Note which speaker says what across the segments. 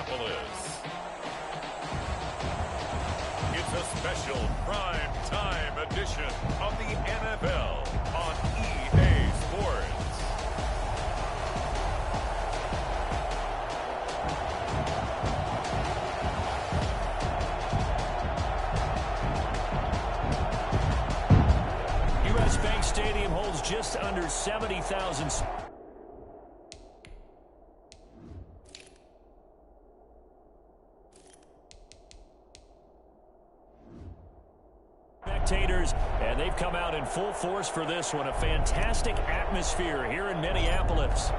Speaker 1: Minneapolis. It's a special prime time edition of the NFL on EA Sports.
Speaker 2: US Bank Stadium holds just under 70,000 spectators, and they've come out in full force for this one. A fantastic atmosphere here in Minneapolis.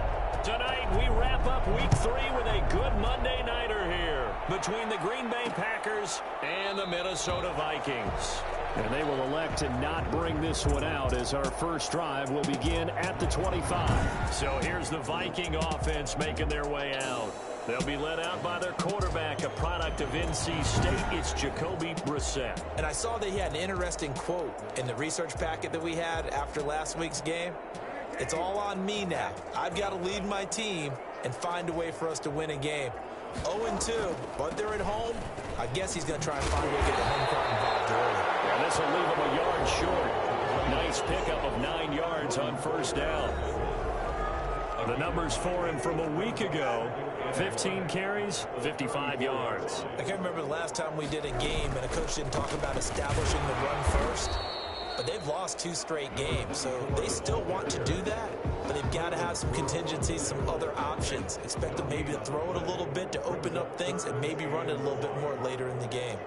Speaker 2: Tonight, we wrap up Week 3 with a good Monday nighter here between the Green Bay Packers and the Minnesota Vikings. And they will elect to not bring this one out as our first drive will begin at the 25. So here's the Viking offense making their way out. They'll be led out by their quarterback, a product of NC State. It's Jacoby Brissett.
Speaker 3: And I saw that he had an interesting quote in the research packet that we had after last week's game. It's all on me now. I've got to lead my team and find a way for us to win a game. 0-2, but they're at home. I guess he's going to try and find a way to get the home crowd involved early.
Speaker 2: And this will leave him a yard short. Nice pickup of 9 yards on first down. The numbers for him from a week ago, 15 carries, 55 yards.
Speaker 3: I can't remember the last time we did a game and a coach didn't talk about establishing the run first. But they've lost 2 straight games, so they still want to do that. But they've got to have some contingencies, some other options. Expect them maybe to throw it a little bit to open up things and maybe run it a little bit more later in the game.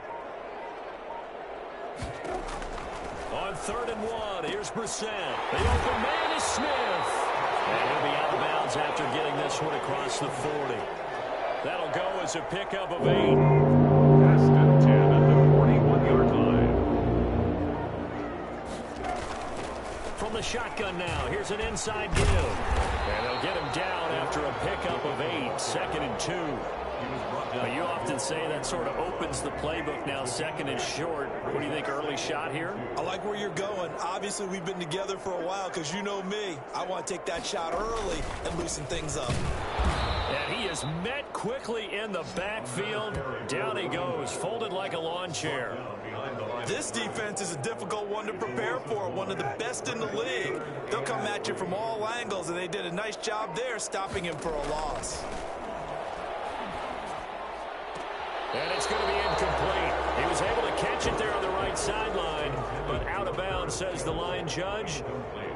Speaker 2: On 3rd and 1, here's Brissett. The open man is Smith. And he'll be out of bounds after getting this one across the 40. That'll go as a pickup of 8.
Speaker 1: Past and 10 at the 41-yard line.
Speaker 2: From the shotgun now, here's an inside give. And they'll get him down after a pickup of 8, 2nd and 2. But you often say that sort of opens the playbook now, 2nd and short. What do you think, early shot here?
Speaker 3: I like where you're going. Obviously, we've been together for a while because you know me. I want to take that shot early and loosen things up.
Speaker 2: And he is met quickly in the backfield. Down he goes, folded like a lawn chair.
Speaker 3: This defense is a difficult one to prepare for, one of the best in the league. They'll come at you from all angles, and they did a nice job there stopping him for a loss.
Speaker 2: And it's going to be incomplete. He was able to catch it there on the right sideline, but out of bounds, says the line judge.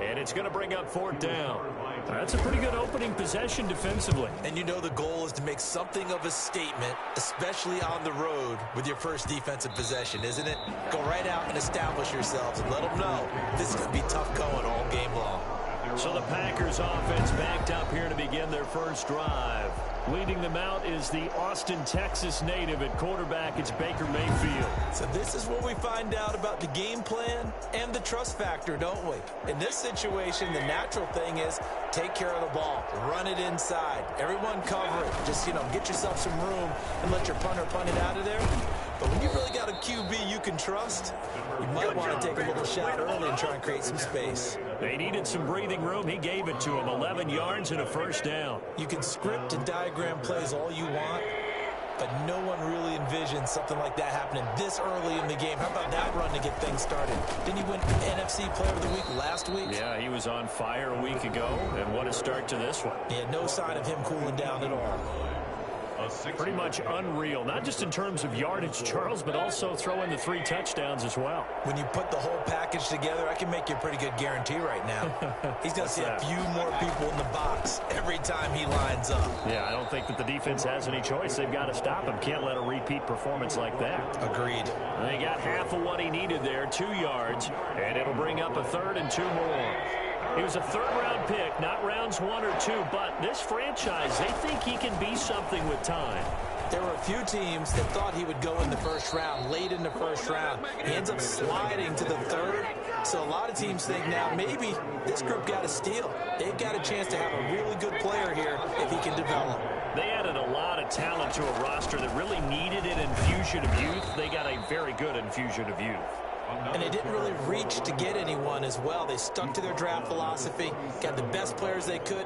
Speaker 2: And it's going to bring up 4th down. That's a pretty good opening possession defensively.
Speaker 3: And you know the goal is to make something of a statement, especially on the road with your first defensive possession, isn't it? Go right out and establish yourselves and let them know this is going to be tough going all game long.
Speaker 2: So the Packers offense backed up here to begin their first drive. Leading them out is the Austin, Texas native at quarterback. It's Baker Mayfield.
Speaker 3: So this is where we find out about the game plan and the trust factor, don't we? In this situation, the natural thing is take care of the ball. Run it inside. Everyone cover it. Just, get yourself some room and let your punter punt it out of there. But when you really got a QB you can trust, you might want to take a little shot early and try and create some space.
Speaker 2: They needed some breathing room. He gave it to him. 11 yards and a first down.
Speaker 3: You can script and diagram plays all you want, but no one really envisions something like that happening this early in the game. How about that run to get things started? Didn't he win NFC Player of the Week last week?
Speaker 2: Yeah, he was on fire a week ago, and what a start to this one.
Speaker 3: Yeah, no sign of him cooling down at all.
Speaker 2: Pretty much unreal, not just in terms of yardage, Charles, but also throw in the 3 touchdowns as well.
Speaker 3: When you put the whole package together, I can make you a pretty good guarantee right now. He's going to see a few more people in the box every time he lines up.
Speaker 2: Yeah, I don't think that the defense has any choice. They've got to stop him. Can't let a repeat performance like that.
Speaker 3: Agreed.
Speaker 2: They got half of what he needed there, 2 yards, and it'll bring up a 3rd and 2 more. He was a 3rd-round pick, not rounds 1 or 2, but this franchise, they think he can be something with time.
Speaker 3: There were a few teams that thought he would go in the first round, late in the first round. He ends up sliding to the 3rd. So a lot of teams think now maybe this group got a steal. They've got a chance to have a really good player here if he can develop.
Speaker 2: They added a lot of talent to a roster that really needed an infusion of youth. They got a very good infusion of youth.
Speaker 3: And they didn't really reach to get anyone as well. They stuck to their draft philosophy, got the best players they could.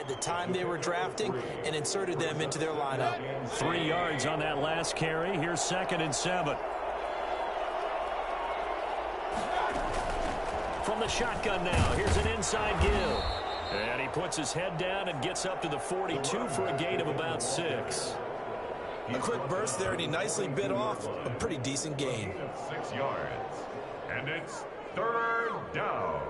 Speaker 3: the time they were drafting and inserted them into their lineup.
Speaker 2: 3 yards on that last carry. Here's 2nd and 7. From the shotgun now, here's an inside give. And he puts his head down and gets up to the 42 for a gain of about 6.
Speaker 3: A quick burst there, and he nicely bit off a pretty decent gain.
Speaker 1: 6 yards. And it's 3rd down.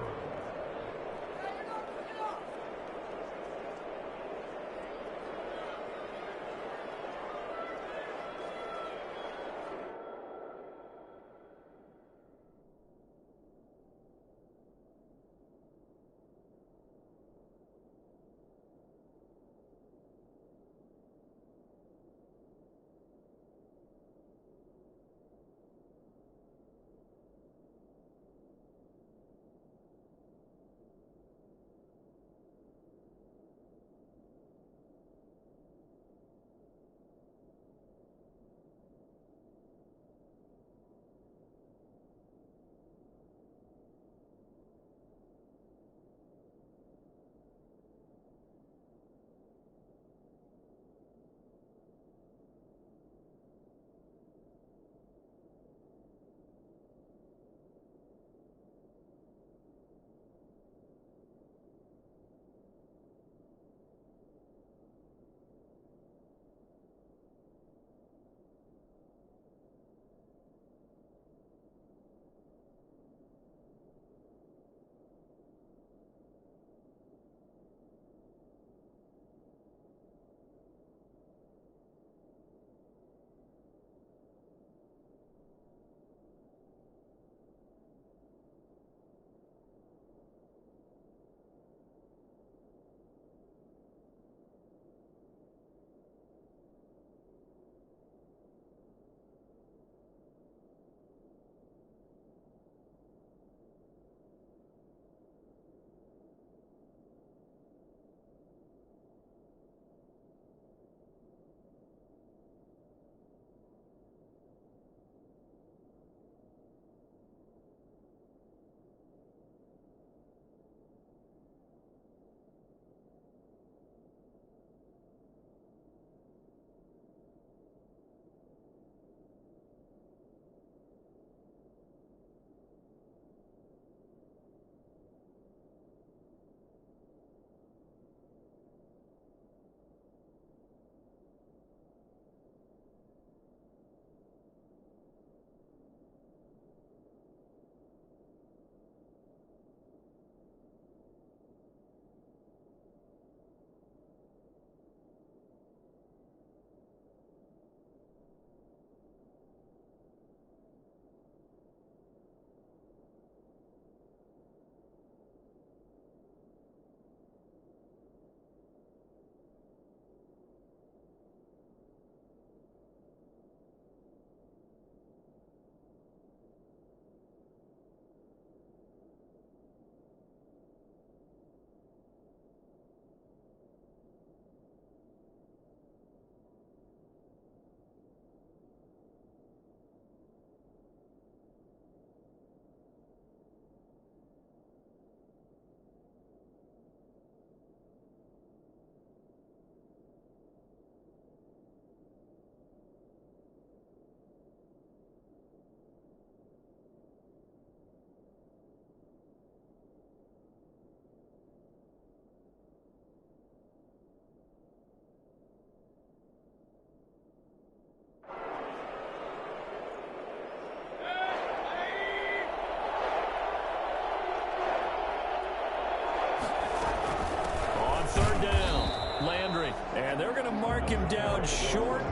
Speaker 2: And they're going to mark him down short,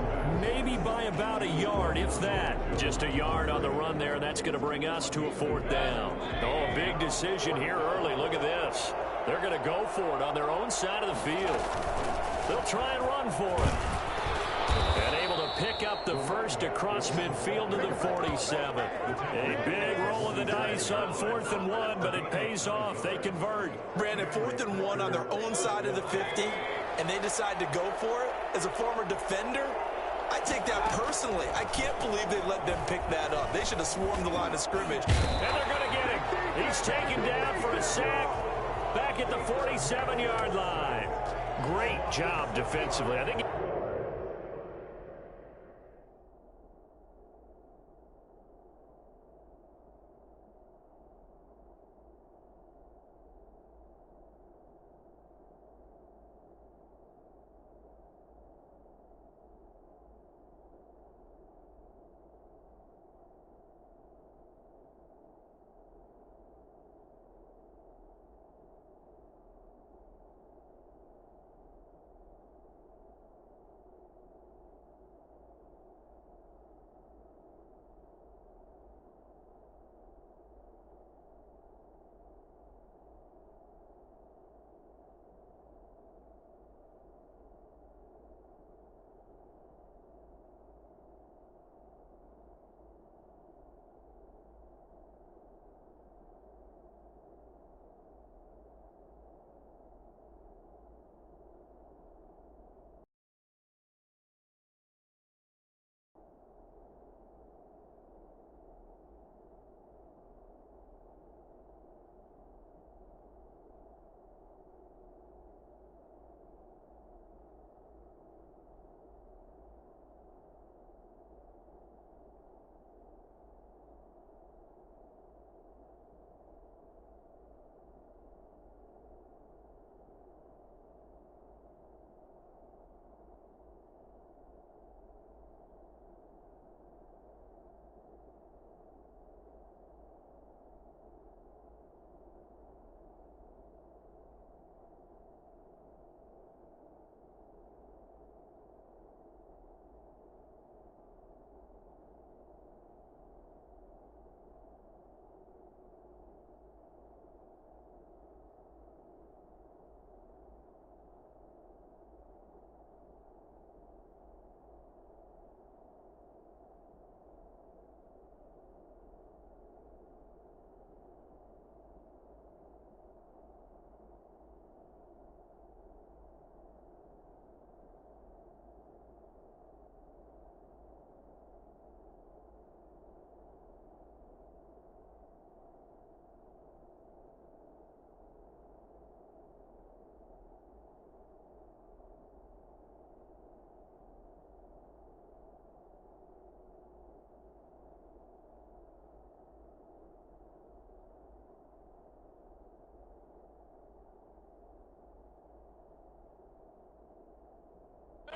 Speaker 2: maybe by about a yard, if that. Just a yard on the run there. That's going to bring us to a 4th down. Oh, a big decision here early. Look at this. They're going to go for it on their own side of the field. They'll try and run for it. And able to pick up the first across midfield to the 47. A big roll of the dice on 4th and 1, but it pays off. They convert.
Speaker 3: Brandon, 4th and 1 on their own side of the 50, and they decide to go for it. As a former defender, I take that personally. I can't believe they let them pick that up. They should have swarmed the line of scrimmage.
Speaker 2: And they're going to get him. He's taken down for a sack back at the 47-yard line. great job defensively. I think he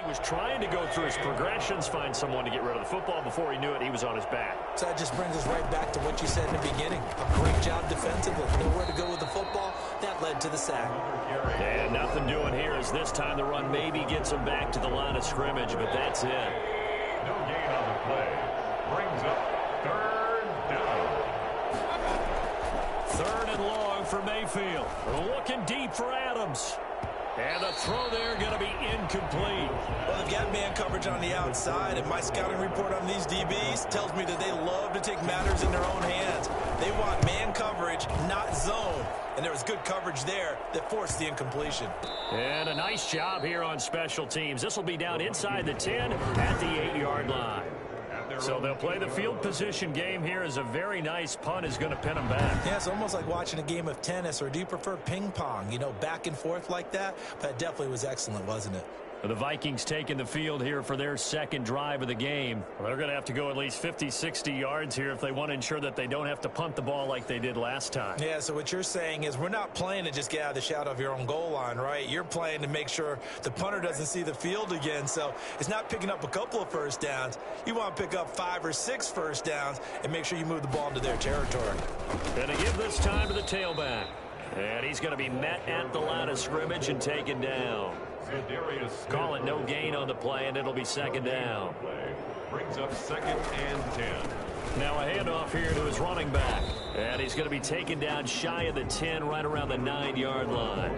Speaker 2: was trying to go through his progressions, find someone to get rid of the football. Before he knew it, he was on his back.
Speaker 3: So that just brings us right back to what you said in the beginning. A great job defensively. Nowhere to go with the football. That led to the sack.
Speaker 2: And nothing doing here as this time the run maybe gets him back to the line of scrimmage, but that's it.
Speaker 1: No gain on the play. Brings up third down.
Speaker 2: Third and long for Mayfield. Looking deep for Adams. And the throw there going to be incomplete.
Speaker 3: Well, they've got man coverage on the outside, and my scouting report on these DBs tells me that they love to take matters in their own hands. They want man coverage, not zone. And there was good coverage there that forced the incompletion.
Speaker 2: And a nice job here on special teams. This will be down inside the 10 at the 8-yard line. So they'll play the field position game here as a very nice punt is going to pin them back.
Speaker 3: Yeah, it's almost like watching a game of tennis, or do you prefer ping pong? You know, back and forth like that? That definitely was excellent, wasn't it?
Speaker 2: The Vikings taking the field here for their second drive of the game. Well, they're going to have to go at least 50, 60 yards here if they want to ensure that they don't have to punt the ball like they did last time.
Speaker 3: Yeah, so what you're saying is we're not playing to just get out of the shadow of your own goal line, right? You're playing to make sure the punter doesn't see the field again. So it's not picking up a couple of first downs. You want to pick up 5 or 6 first downs and make sure you move the ball into their territory.
Speaker 2: Going to give this time to the tailback. And he's going to be met at the line of scrimmage and taken down. Call it no gain on the play, and it'll be second down.
Speaker 1: Brings up 2nd and 10.
Speaker 2: Now a handoff here to his running back. And he's going to be taken down shy of the 10, right around the 9-yard line.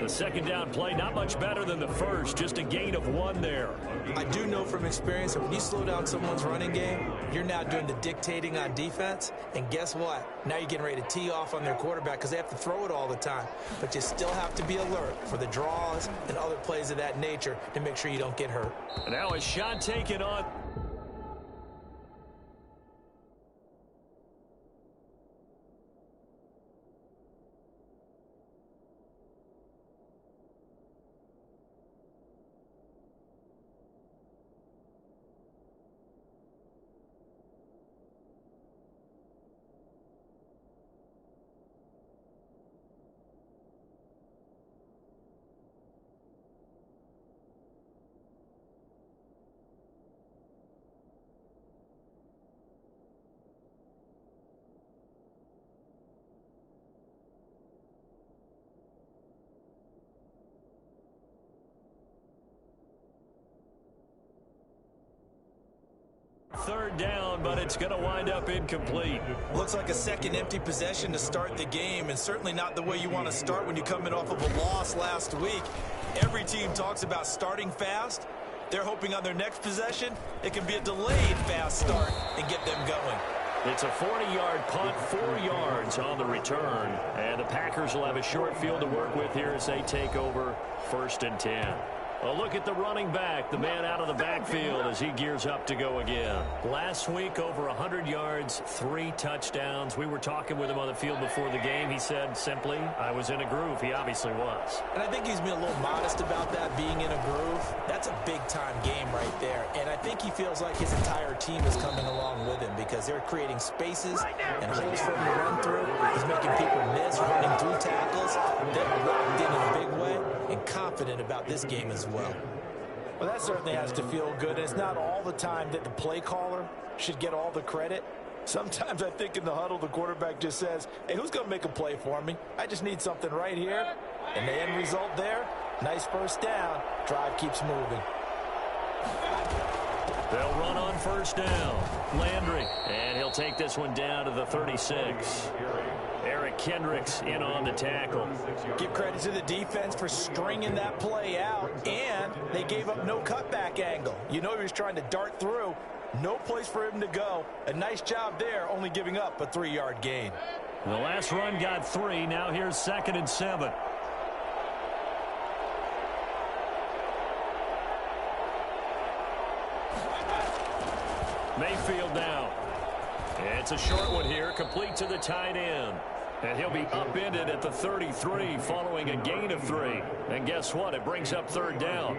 Speaker 2: The second down play, not much better than the first, just a gain of 1 there.
Speaker 3: I do know from experience that when you slow down someone's running game, you're now doing the dictating on defense. And guess what? Now you're getting ready to tee off on their quarterback because they have to throw it all the time. But you still have to be alert for the draws and other plays of that nature to make sure you don't get hurt.
Speaker 2: And now a shot taken on. third down, but it's going to wind up incomplete.
Speaker 3: Looks like a second empty possession to start the game, and certainly not the way you want to start when you're coming off of a loss last week. Every team talks about starting fast. They're hoping on their next possession, it can be a delayed fast start and get them going.
Speaker 2: It's a 40-yard punt, 4 yards on the return. And the Packers will have a short field to work with here as they take over 1st and 10. A look at the running back, the man out of the backfield as he gears up to go again. Last week, over 100 yards, 3 touchdowns. We were talking with him on the field before the game. He said simply, I was in a groove. He obviously was.
Speaker 3: And I think he's been a little modest about that, being in a groove. That's a big-time game right there. And I think he feels like his entire team is coming along with him because they're creating spaces and holes for him to run through. He's making people miss, running through tackles. They're locked in a big way and confident about this game as well.
Speaker 4: Well, that certainly has to feel good. It's not all the time that the play caller should get all the credit. Sometimes I think in the huddle, the quarterback just says, hey, who's going to make a play for me? I just need something right here. And the end result there, nice first down. Drive keeps moving.
Speaker 2: They'll run on 1st down. Landry, and he'll take this one down to the 36. Eric Kendricks in on the tackle.
Speaker 4: Give credit to the defense for stringing that play out, and they gave up no cutback angle. You know he was trying to dart through. No place for him to go. A nice job there, only giving up a 3-yard gain.
Speaker 2: The last run got 3. Now here's 2nd and 7. Mayfield now. It's a short one here, complete to the tight end. And he'll be upended at the 33 following a gain of 3. And guess what? It brings up 3rd down.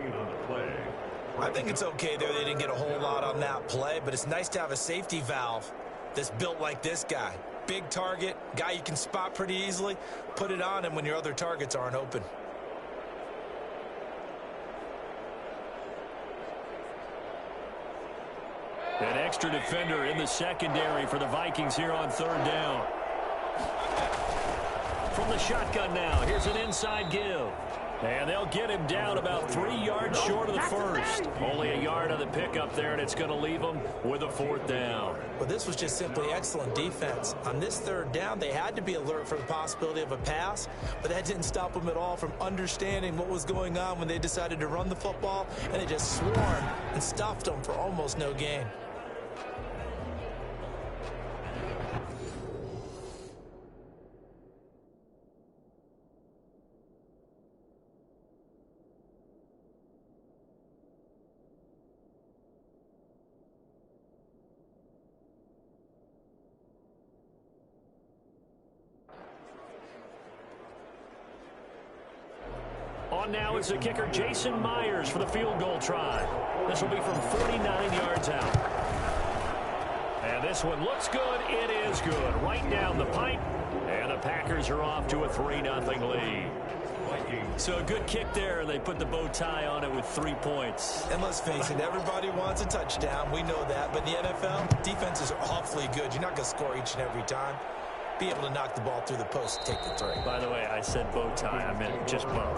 Speaker 3: I think it's okay there. They didn't get a whole lot on that play, but it's nice to have a safety valve that's built like this guy. Big target, guy you can spot pretty easily. Put it on him when your other targets aren't open.
Speaker 2: An extra defender in the secondary for the Vikings here on 3rd down. From the shotgun now, here's an inside give. And they'll get him down about 3 yards short of the first. Only a yard on the pickup there, and it's going to leave them with a 4th down.
Speaker 3: Well, this was just simply excellent defense. On this 3rd down, they had to be alert for the possibility of a pass, but that didn't stop them at all from understanding what was going on when they decided to run the football, and they just swarmed and stuffed them for almost no gain.
Speaker 2: On now is the kicker, Jason Myers, for the field goal try. This will be from 49 yards out. And this one looks good. It is good. Right down the pipe. And the Packers are off to a 3-0 lead. So a good kick there. They put the bow tie on it with 3 points.
Speaker 3: And let's face it, everybody wants a touchdown. We know that. But in the NFL, defenses are awfully good. You're not going to score each and every time. Be able to knock the ball through the post and take the 3.
Speaker 2: By the way, I said bow tie. I meant just bow.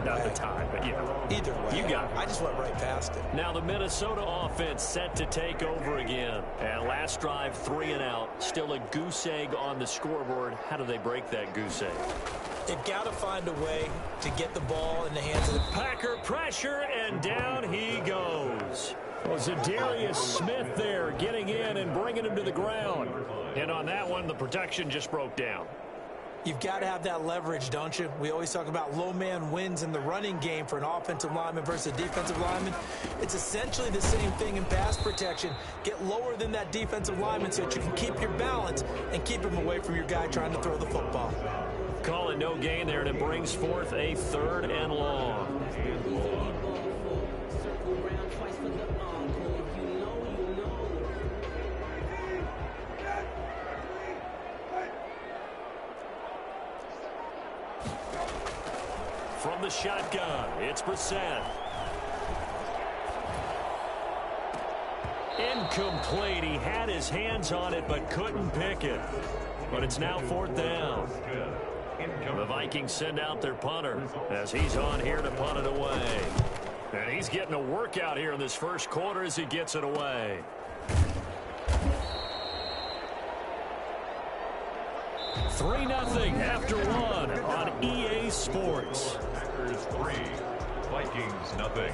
Speaker 2: Not the tie, but
Speaker 3: Either way.
Speaker 2: You got it.
Speaker 3: I just went right past it.
Speaker 2: Now the Minnesota offense set to take over again. And last drive, 3 and out. Still a goose egg on the scoreboard. How do they break that goose egg?
Speaker 3: They've got to find a way to get the ball in the hands of the
Speaker 2: Packer pressure, and down he goes. Well, Zadarius Smith there getting in and bringing him to the ground. And on that one, the protection just broke down.
Speaker 3: You've got to have that leverage, don't you? We always talk about low man wins in the running game for an offensive lineman versus a defensive lineman. It's essentially the same thing in pass protection. Get lower than that defensive lineman so that you can keep your balance and keep him away from your guy trying to throw the football.
Speaker 2: Calling no gain there, and it brings forth a 3rd and long. From the shotgun, it's Brissett. Incomplete. He had his hands on it but couldn't pick it. But it's now 4th down. The Vikings send out their punter as he's on here to punt it away. And he's getting a workout here in this first quarter as he gets it away. 3-0 after one on EA Sports.
Speaker 1: Packers 3, Vikings nothing.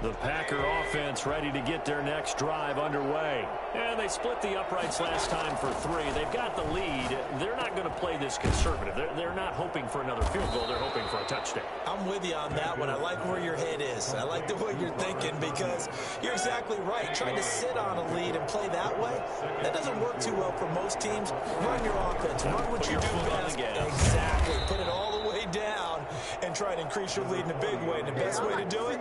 Speaker 2: The Packer offense ready to get their next drive underway. And they split the uprights last time for 3. They've got the lead. They're not going to play this conservative. They're not hoping for another field goal. They're hoping for a touchdown.
Speaker 3: I'm with you on that one. I like where your head is. I like the way you're thinking because you're exactly right. Trying to sit on a lead and play that way, that doesn't work too well for most teams. Run your offense. Run what you do best. Exactly. Put it all the way down and try to increase your lead in a big way. And the best way to do it,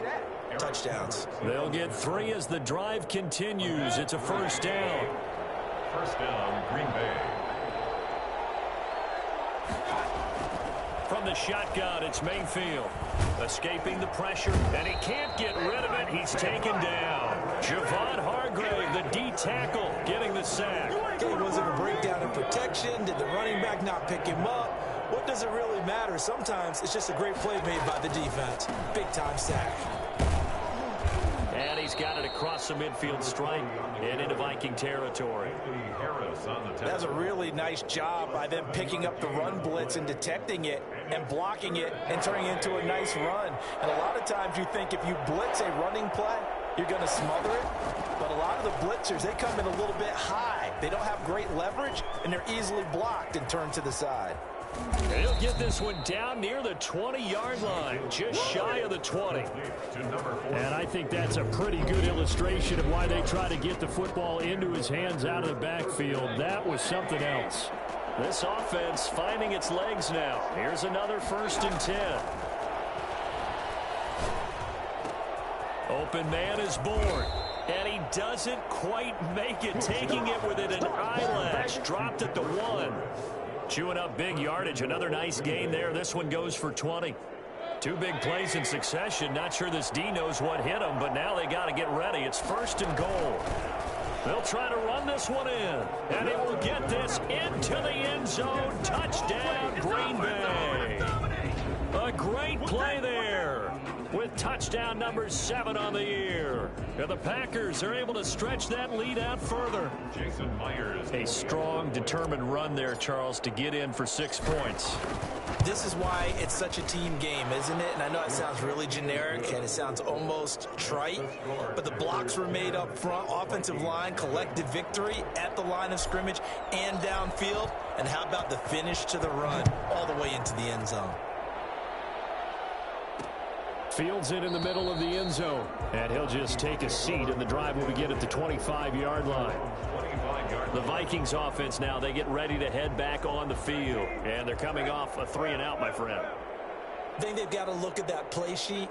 Speaker 3: touchdowns.
Speaker 2: They'll get 3 as the drive continues. It's a first down.
Speaker 1: First down, Green Bay.
Speaker 2: From the shotgun, it's Mayfield. Escaping the pressure, and he can't get rid of it. He's taken down. Javon Hargrave, the D tackle, getting the sack.
Speaker 3: Okay, was it a breakdown in protection? Did the running back not pick him up? What does it really matter? Sometimes it's just a great play made by the defense. Big-time sack.
Speaker 2: And he's got it across the midfield stripe and into Viking territory.
Speaker 4: That's a really nice job by them picking up the run blitz and detecting it and blocking it and turning it into a nice run. And a lot of times you think if you blitz a running play, you're going to smother it. But a lot of the blitzers, they come in a little bit high. They don't have great leverage, and they're easily blocked and turned to the side.
Speaker 2: He'll get this one down near the 20-yard line, just shy of the 20.
Speaker 5: And I think that's a pretty good illustration of why they try to get the football into his hands out of the backfield. That was something else.
Speaker 2: This offense finding its legs now. Here's another 1st and 10. Open man is born. And he doesn't quite make it, taking it within an eyelash. Dropped at the 1. Chewing up big yardage. Another nice gain there. This one goes for 20. 2 big plays in succession. Not sure this D knows what hit him, but now they got to get ready. It's 1st and goal. They'll try to run this one in. And it will get this into the end zone. Touchdown, Green Bay. A great play there with touchdown number 7 on the year. And the Packers are able to stretch that lead out further.
Speaker 1: Jason Myers.
Speaker 2: A strong, determined run there, Charles, to get in for 6 points.
Speaker 3: This is why it's such a team game, isn't it? And I know it sounds really generic and it sounds almost trite, but the blocks were made up front, offensive line, collective victory at the line of scrimmage and downfield. And how about the finish to the run all the way into the end zone?
Speaker 5: Fields it in the middle of the end zone. And he'll just take a seat, and the drive will begin at the 25-yard line.
Speaker 2: The Vikings offense now, they get ready to head back on the field. And they're coming off a 3-and-out, my friend.
Speaker 3: I think they've got to look at that play sheet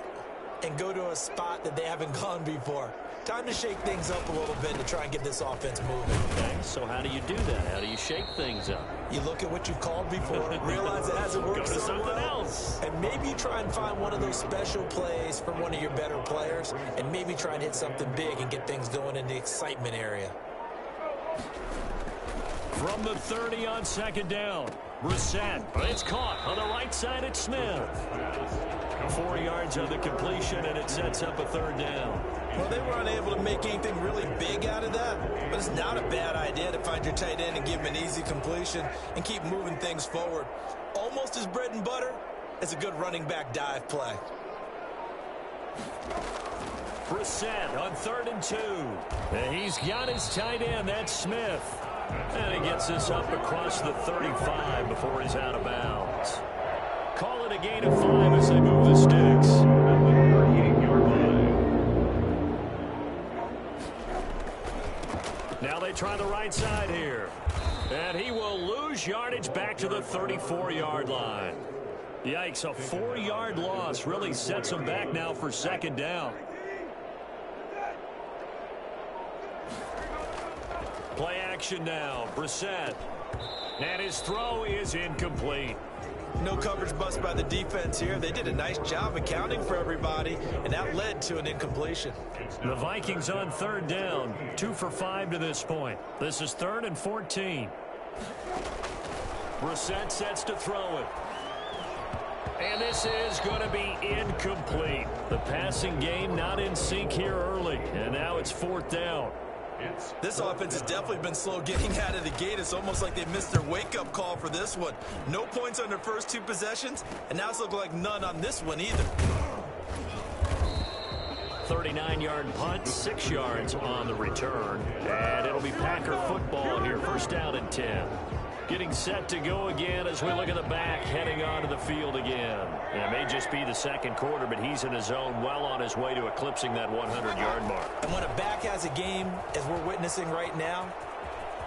Speaker 3: and go to a spot that they haven't gone before. Time to shake things up a little bit to try and get this offense moving.
Speaker 2: Okay, so how do you do that? How do you shake things up?
Speaker 3: You look at what you've called before, realize it hasn't worked
Speaker 2: Go to
Speaker 3: so
Speaker 2: something
Speaker 3: well,
Speaker 2: else.
Speaker 3: and maybe try and find one of those special plays from one of your better players, and maybe try and hit something big and get things going in the excitement area.
Speaker 2: From the 30 on 2nd down, Brissett, but it's caught on the right side at Smith. 4 yards on the completion, and it sets up a 3rd down.
Speaker 3: Well, they were unable to make anything really big out of that, but it's not a bad idea to find your tight end and give him an easy completion and keep moving things forward. Almost as bread and butter as a good running back dive play.
Speaker 2: Brissett on 3rd and 2. And he's got his tight end, that's Smith. And he gets this up across the 35 before he's out of bounds. Call it a gain of 5 as they move the sticks. Now they try the right side here. And he will lose yardage back to the 34-yard line. Yikes, a 4-yard loss really sets him back now for 2nd down. Play action now, Brissett. And his throw is incomplete.
Speaker 3: No coverage bust by the defense here. They did a nice job accounting for everybody, and that led to an incompletion.
Speaker 2: The Vikings on third down, 2 for 5 to this point. This is 3rd and 14. Brissett sets to throw it. And this is going to be incomplete. The passing game not in sync here early, and now it's 4th down.
Speaker 3: This offense has definitely been slow getting out of the gate. It's almost like they missed their wake-up call for this one. No points on their first 2 possessions, and now it's looking like none on this one either.
Speaker 2: 39-yard punt, 6 yards on the return. And it'll be Packer football here, 1st down and 10. Getting set to go again as we look at the back, heading onto the field again. It may just be the 2nd quarter, but he's in his zone, well on his way to eclipsing that 100-yard mark.
Speaker 3: And when a back has a game, as we're witnessing right now,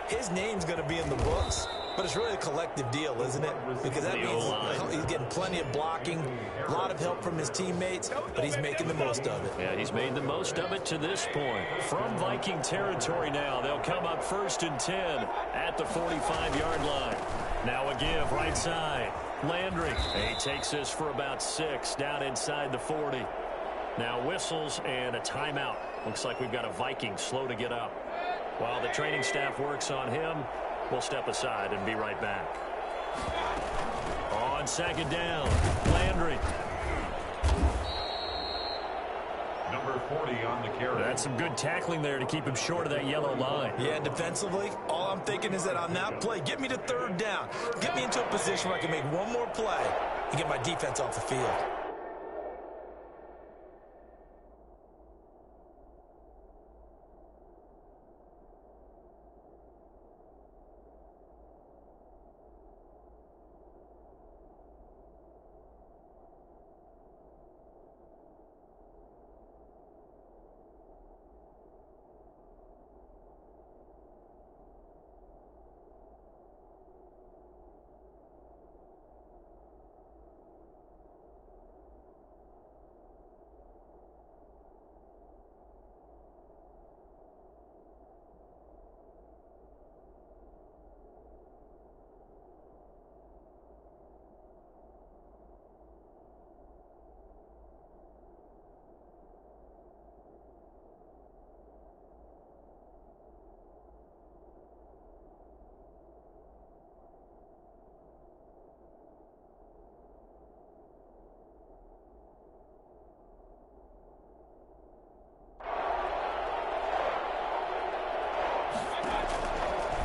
Speaker 3: his name's going to be in the books. But it's really a collective deal, isn't it? Because that means he's getting plenty of blocking, a lot of help from his teammates, but he's making the most of it.
Speaker 2: Yeah, he's made the most of it to this point. From Viking territory now, they'll come up 1st and 10 at the 45-yard line. Now a give right side. Landry. He takes this for about 6 down inside the 40. Now whistles and a timeout. Looks like we've got a Viking slow to get up. While the training staff works on him, we'll step aside and be right back. On 2nd down, Landry.
Speaker 1: Number 40 on the carry.
Speaker 2: That's some good tackling there to keep him short of that yellow line.
Speaker 3: Yeah, defensively, all I'm thinking is that on that play, get me to 3rd down. Get me into a position where I can make one more play and get my defense off the field.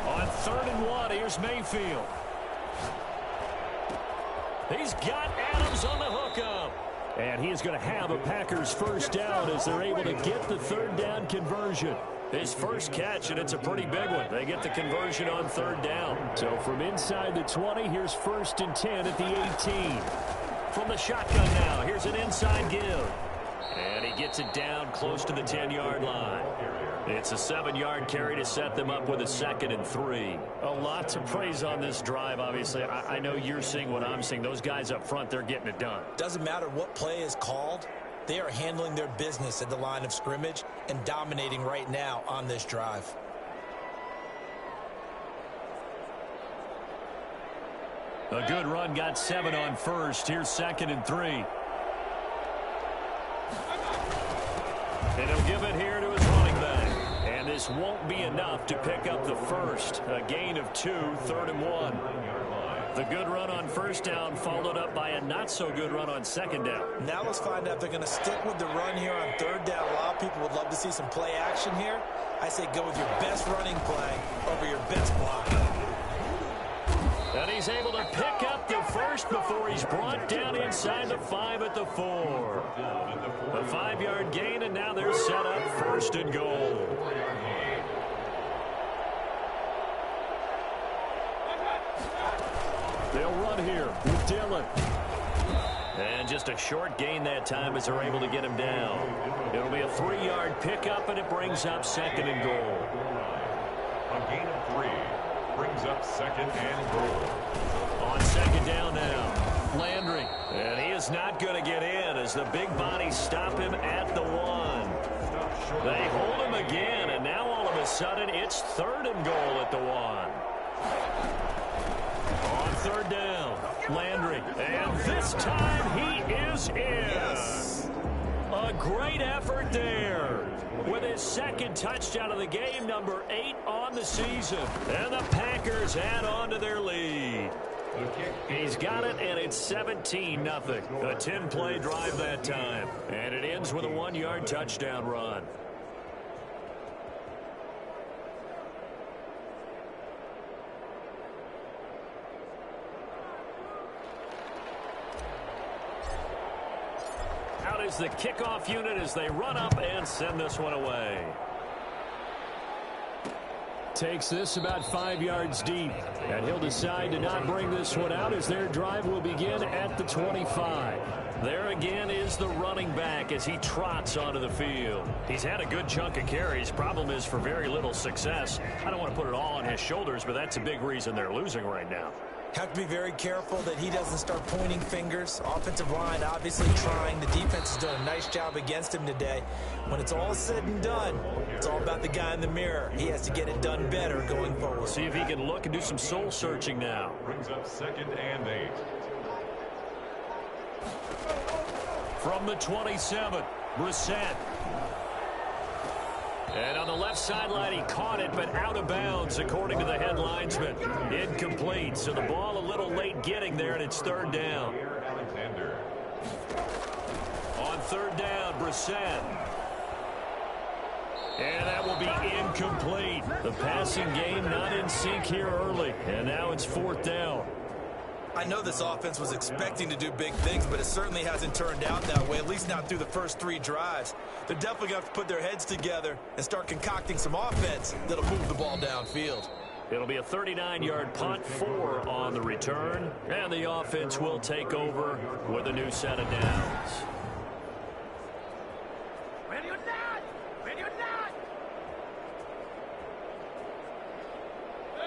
Speaker 2: On 3rd and 1, here's Mayfield. He's got Adams on the hookup. And he is going to have a Packers 1st down as they're able to get the 3rd down conversion. His first catch, and it's a pretty big one. They get the conversion on 3rd down.
Speaker 5: So from inside the 20, here's 1st and 10 at the 18.
Speaker 2: From the shotgun now, here's an inside give. And he gets it down close to the 10-yard line. It's a 7-yard carry to set them up with a 2nd and 3.
Speaker 5: A lot to praise on this drive, obviously. I know you're seeing what I'm seeing. Those guys up front, they're getting it done.
Speaker 3: Doesn't matter what play is called. They are handling their business at the line of scrimmage and dominating right now on this drive.
Speaker 2: A good run, got 7 on 1st. Here's 2nd and 3. And he'll give it here to his running back. And this won't be enough to pick up the first. A gain of 2, 3rd and 1. The good run on 1st down followed up by a not-so-good run on 2nd down.
Speaker 3: Now let's find out if they're going to stick with the run here on 3rd down. A lot of people would love to see some play action here. I say go with your best running play over your best block.
Speaker 2: And he's able to pick up the first before he's brought down inside the 5 at the 4. A 5-yard gain, and now they're set up 1st and goal.
Speaker 5: They'll run here with Dillon.
Speaker 2: And just a short gain that time as they're able to get him down. It'll be a 3-yard pickup, and it brings up 2nd and goal.
Speaker 1: A gain of 3 brings up 2nd and goal.
Speaker 2: On 2nd down now, Landry. And he is not going to get in as the big bodies stop him at the 1. They hold him again, and now all of a sudden it's 3rd and goal at the 1. On third down, Landry. And this time he is in.
Speaker 3: Yes.
Speaker 2: A great effort there. With his second touchdown of the game, number 8 on the season. And the Packers add on to their lead. He's got it, and it's 17-0. A 10-play drive that time. And it ends with a 1-yard touchdown run. Out is the kickoff unit as they run up and send this one away.
Speaker 5: Takes this about 5 yards deep, and he'll decide to not bring this one out as their drive will begin at the 25.
Speaker 2: There again is the running back as he trots onto the field. He's had a good chunk of carries. Problem is for very little success. I don't want to put it all on his shoulders, but that's a big reason they're losing right now.
Speaker 3: Have to be very careful that he doesn't start pointing fingers. Offensive line obviously trying. The defense has done a nice job against him today. When it's all said and done, it's all about the guy in the mirror. He has to get it done better going forward.
Speaker 2: See if he can look and do some soul searching now.
Speaker 1: Brings up 2nd and 8.
Speaker 2: From the 27, Brissett. And on the left sideline, he caught it, but out of bounds, according to the head linesman. Incomplete, so the ball a little late getting there, and it's third down.
Speaker 1: Alexander.
Speaker 2: On third down, Brissett. And that will be incomplete. The passing game not in sync here early, and now it's fourth down.
Speaker 3: I know this offense was expecting to do big things, but it certainly hasn't turned out that way, at least not through the first 3 drives. They're definitely going to have to put their heads together and start concocting some offense that'll move the ball downfield.
Speaker 2: It'll be a 39-yard punt, 4 on the return, and the offense will take over with a new set of downs.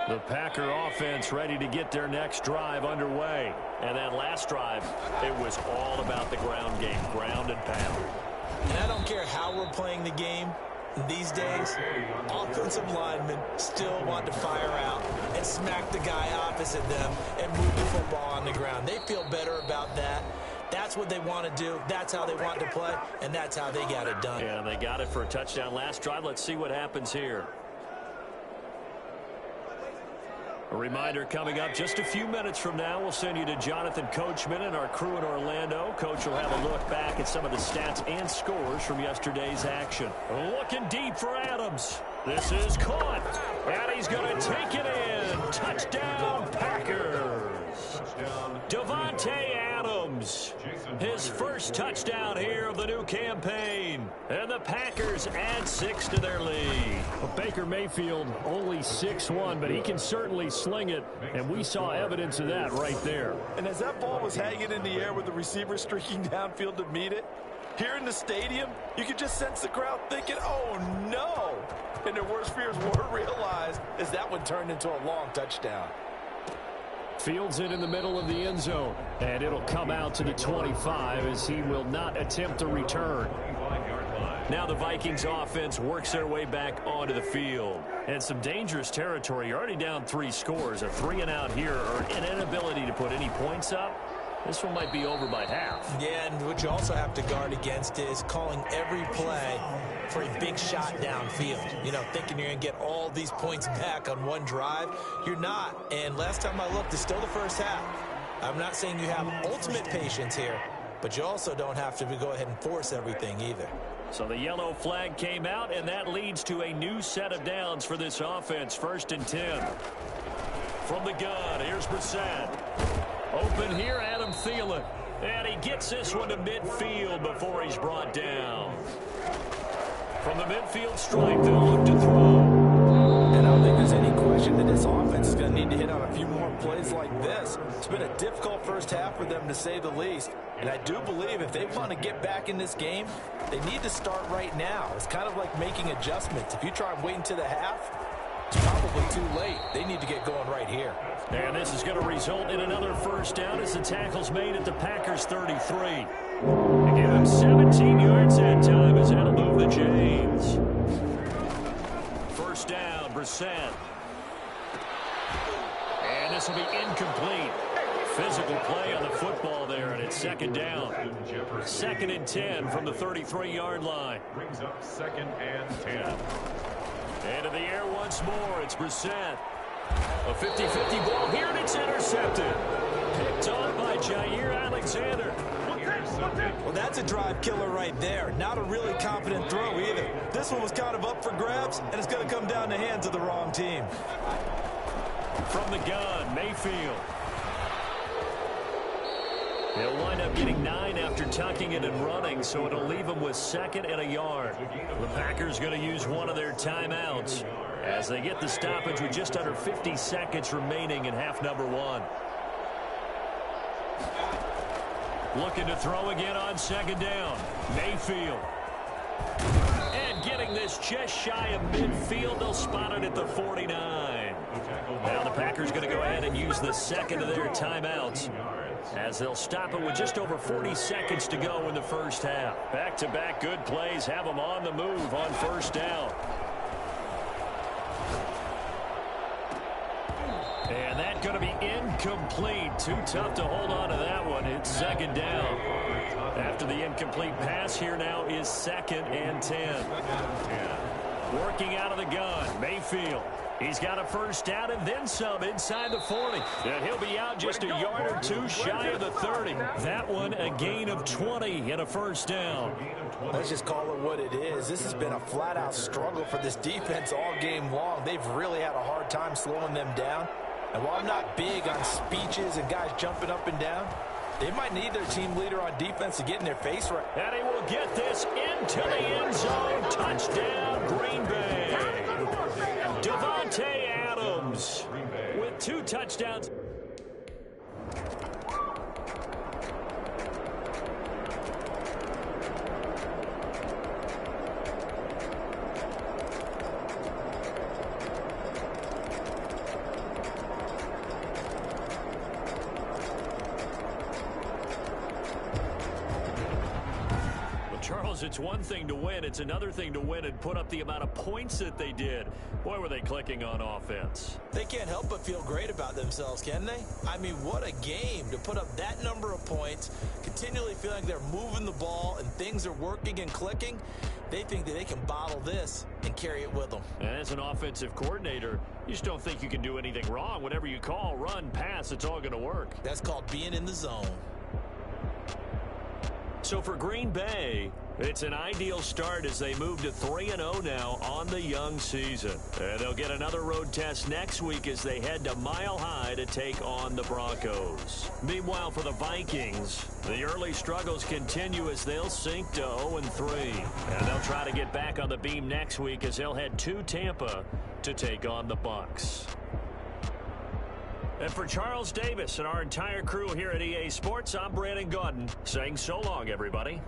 Speaker 2: The Packer offense ready to get their next drive underway. And that last drive, it was all about the ground game, ground and pound.
Speaker 3: And I don't care how we're playing the game these days, offensive linemen still want to fire out and smack the guy opposite them and move the football on the ground. They feel better about that. That's what they want to do. That's how they want to play, and that's how they got it done.
Speaker 2: Yeah, they got it for a touchdown last drive. Let's see what happens here. A reminder coming up just a few minutes from now, we'll send you to Jonathan Coachman and our crew in Orlando. Coach will have a look back at some of the stats and scores from yesterday's action. Looking deep for Adams. This is caught, and he's going to take it in. Touchdown, Packers. Davante Adams, his first touchdown here of the new campaign. And the Packers add 6 to their lead.
Speaker 5: Well, Baker Mayfield only 6'1", but he can certainly sling it, and we saw evidence of that right there.
Speaker 4: And as that ball was hanging in the air with the receiver streaking downfield to meet it, here in the stadium, you could just sense the crowd thinking, oh, no. And their worst fears were realized as that one turned into a long touchdown.
Speaker 5: Fields it in the middle of the end zone, and it'll come out to the 25 as he will not attempt a return.
Speaker 2: Now the Vikings offense works their way back onto the field. And some dangerous territory. You're already down 3 scores. A 3-and-out here, or an inability to put any points up. This one might be over by half.
Speaker 3: Yeah, and what you also have to guard against is calling every play for a big shot downfield. You know, thinking you're going to get all these points back on one drive. You're not. And last time I looked, it's still the first half. I'm not saying you have ultimate patience here, but you also don't have to go ahead and force everything either.
Speaker 2: So the yellow flag came out, and that leads to a new set of downs for this offense. 1st and 10. From the gun, here's Brissett. Open here, Adam Thielen. And he gets this one to midfield before he's brought down. From the midfield stripe, they'll look to throw.
Speaker 4: And I don't think there's any question that this offense is going to need to hit on a few more plays like this. It's been a difficult first half for them, to say the least. And I do believe if they want to get back in this game, they need to start right now. It's kind of like making adjustments. If you try and wait until the half, it's probably too late. They need to get going right here.
Speaker 2: And this is going to result in another first down as the tackle's made at the Packers' 33. They give him 17 yards that time as that'll move the James. First down, Brissett. And this will be incomplete. Physical play on the football there, and it's second down. 2nd and 10 from the 33-yard line.
Speaker 1: Brings up 2nd and 10.
Speaker 2: Into the air once more. It's Brissett. A 50-50 ball here, and it's intercepted. Picked on by Jair Alexander.
Speaker 3: Well, that's a drive killer right there. Not a really confident throw either. This one was kind of up for grabs, and it's going to come down the hands of the wrong team.
Speaker 2: From the gun, Mayfield. He'll wind up getting 9 after tucking it and running, so it'll leave him with 2nd and a yard. The Packers going to use one of their timeouts as they get the stoppage with just under 50 seconds remaining in half number 1. Looking to throw again on 2nd down. Mayfield. And getting this just shy of midfield. They'll spot it at the 49. Now the Packers going to go ahead and use the 2nd of their timeouts, as they'll stop it with just over 40 seconds to go in the first half. Back-to-back good plays have them on the move on 1st down. And that's going to be incomplete. Too tough to hold on to that one. It's 2nd down. After the incomplete pass, here now is 2nd and 10. Working out of the gun, Mayfield. He's got a 1st down and then some inside the 40. And he'll be out just a yard or 2 shy of the 30. That one a gain of 20 and a 1st down.
Speaker 4: Let's just call it what it is. This has been a flat-out struggle for this defense all game long. They've really had a hard time slowing them down. And while I'm not big on speeches and guys jumping up and down, they might need their team leader on defense to get in their face right.
Speaker 2: And he will get this into the end zone. Touchdown, Green Bay. Davante Adams with 2 touchdowns. Charles, it's one thing to win. It's another thing to win and put up the amount of points that they did. Boy, were they clicking on offense.
Speaker 3: They can't help but feel great about themselves, can they? I mean, what a game to put up that number of points, continually feeling like they're moving the ball and things are working and clicking. They think that they can bottle this and carry it with them.
Speaker 2: And as an offensive coordinator, you just don't think you can do anything wrong. Whatever you call, run, pass, it's all going to work.
Speaker 3: That's called being in the zone.
Speaker 2: So for Green Bay, it's an ideal start as they move to 3-0 now on the young season. And they'll get another road test next week as they head to Mile High to take on the Broncos. Meanwhile, for the Vikings, the early struggles continue as they'll sink to 0-3. And they'll try to get back on the beam next week as they'll head to Tampa to take on the Bucs. And for Charles Davis and our entire crew here at EA Sports, I'm Brandon Gaudin saying so long, everybody.